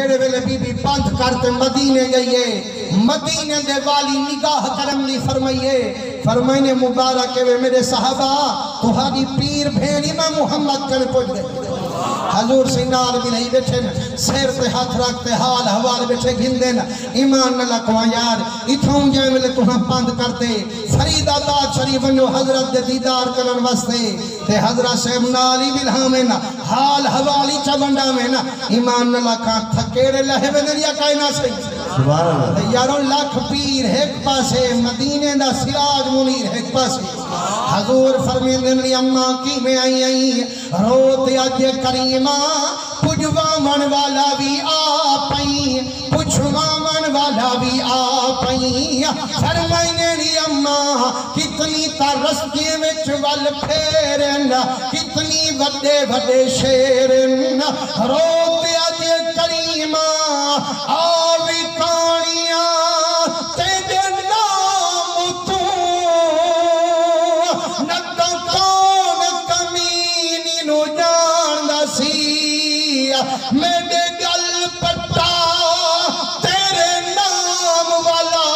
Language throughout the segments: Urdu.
جڑے ویلے بی بی بند کرتے مدینے گئیے مدینے دے والی نگاہ کرم لی فرمائیے فرمائنے مبارک وے میرے صحابہ تہاڈی پیر بھیڑی میں محمد کر پہنچ گئے حضور سینار بھی نہیں بیٹھے سیر پہ ہاتھ رکھتے حال حوال بیٹھے گھندے ایمان نہ لکھوا یار اتھوں جائے ملے تمہیں بند کرتے فرید آباد شریف انجو حضرت دے دیدار کرن واسطے تے حضرت صاحب نالی بلہا میں نا حال حوالی چبنڈا میں نا ایمان نہ لکھا تھکیڑے لہے میں نریا کائنا صحیح یاروں لاکھ پیر ایک پاسے مدینے دا سراج منیر ایک پاسے حضور فرمیندے میری اماں کی میں آئی روتے آج کریمہ پجوا من والا بھی آپائی پجوا من والا بھی آپائی فرمائنے میری اماں کتنی ترستی وچ وال پھیرن کتنی وڈے وڈے شیرن روتے آج کریمہ آوی کانیاں تیرے نام تو نتا کون کمینی نو جان دا سی میرے گل پٹا تیرے نام والا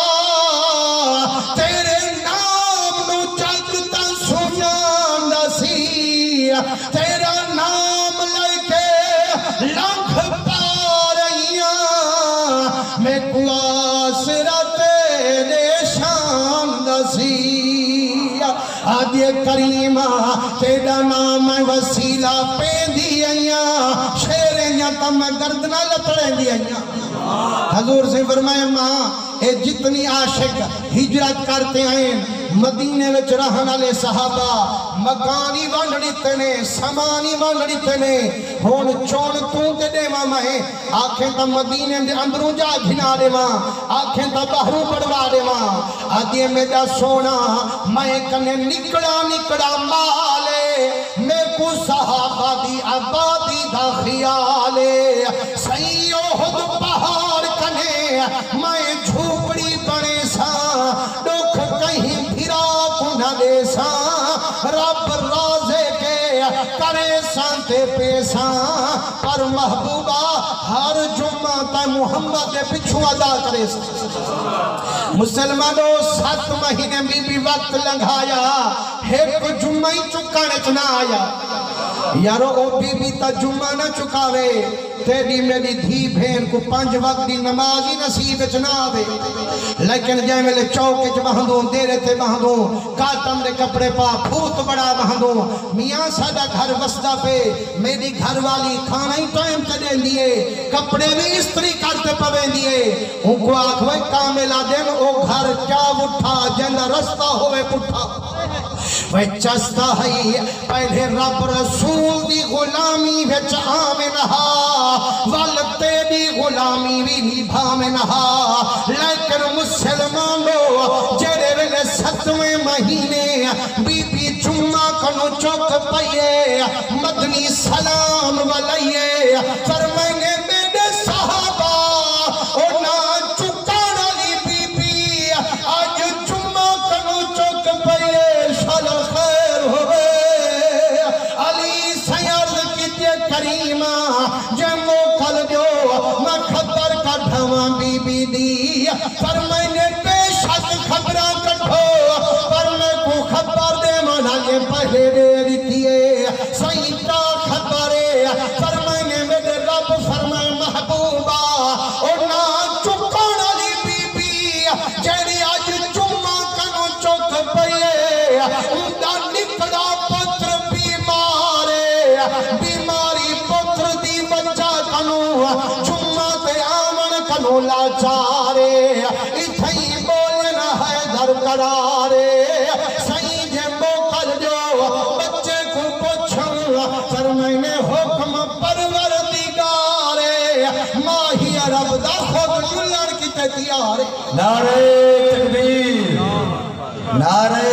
تیرے نام نو جگتا سجان دا سی تیرا نام لے کے لکھ میں کواسرہ تیرے شان دسی آدھے کریمہ تیرا نام وسیلہ پہ دیئیاں شیریں تم گردنہ لپڑیں دیئیاں حضور سے فرمائے ماں اے جتنی عاشق ہجرت کرتے ہیں مدینے وچ رہن والے صحابہ مکانی ونڈڑی تنے سمانی ونڈڑی تنے ہون چون تو تے دیواں میں آنکھیں تا مدینے دے اندروں جا گھنا دیواں آنکھیں تا باہروں بڑھوا دیواں آدھے میرا سونا میں کنے نکڑا مالے میں کو صحابہ دی آبادی دا خیالے سیو خود پہاڑ کنے میں جھوپڑی بنے سا دکھ کہیں پھرا کنہ دے سا رب رازے کے کرے سانتے پیسا پر محبوبہ ہر جمعہ تا محمد دے پچھو ادا کرے سا مسلمانوں 7 مہینے بھی وقت لنگھایا ایک جمعہ ہی چکانے چنا آیا یارو او بی تا جمعہ نہ چکاوے تیری میری دھی بھین کو 5 وقت دی نمازی نصیب چناوے لیکن جائے میں چوکے چ بہندوں دیرے تے بہندوں کاتم دے کپڑے پا پھوت بڑا بہندوں میاں سادہ گھر وسدہ پہ میری گھر والی کھانا ہی ٹائم چلیں دیئے کپڑے بھی استری کرتے پویں دیئے ان کو آکھوے کاملہ دن او گھر کیا اٹھا جن رستہ ہوئے پٹھا وہ چستا ہے پہلے رب رسول دی غلامی وچ آمن ہا والتے دی غلامی بھی نبھا من ہا لیکن مسلمانوں جڑے ویلے 7ویں مہینے بی بی جمعہ کنو چوک پئیے مدنی سلام والئیے فرمائیں میرے صحابہ او نا چکان علی بی بی آج جمعہ کنو چوک پئیے شال خیر ہوئے علی سیارد کیتے کریمہ جمعہ کھل جو میں خبر کٹھواں بی بی دی فرمائنے بے شک خبرہ کٹھو پر میں کو خبر دے مانا یہ پہلے دے دیئے سیدہ خبرے فرمائنے میرے رب فرمائے محبوبہ اور نا چکان علی بی بی جیڑی آج جمعہ کنو چوک پئیے اندہ نکڑا پتر بیمارے بیماری پتر دی بچہ کنو جمعہ تے آمن کنو لاچارے اتھائی بولنا ہے در قرارے سہی جمبو کر جو بچے کو پوچھوں فرمائنے حکم پروردگارے ماہی عرب دا خود جلن کی تیارے نعرہ تکبیر نعرہ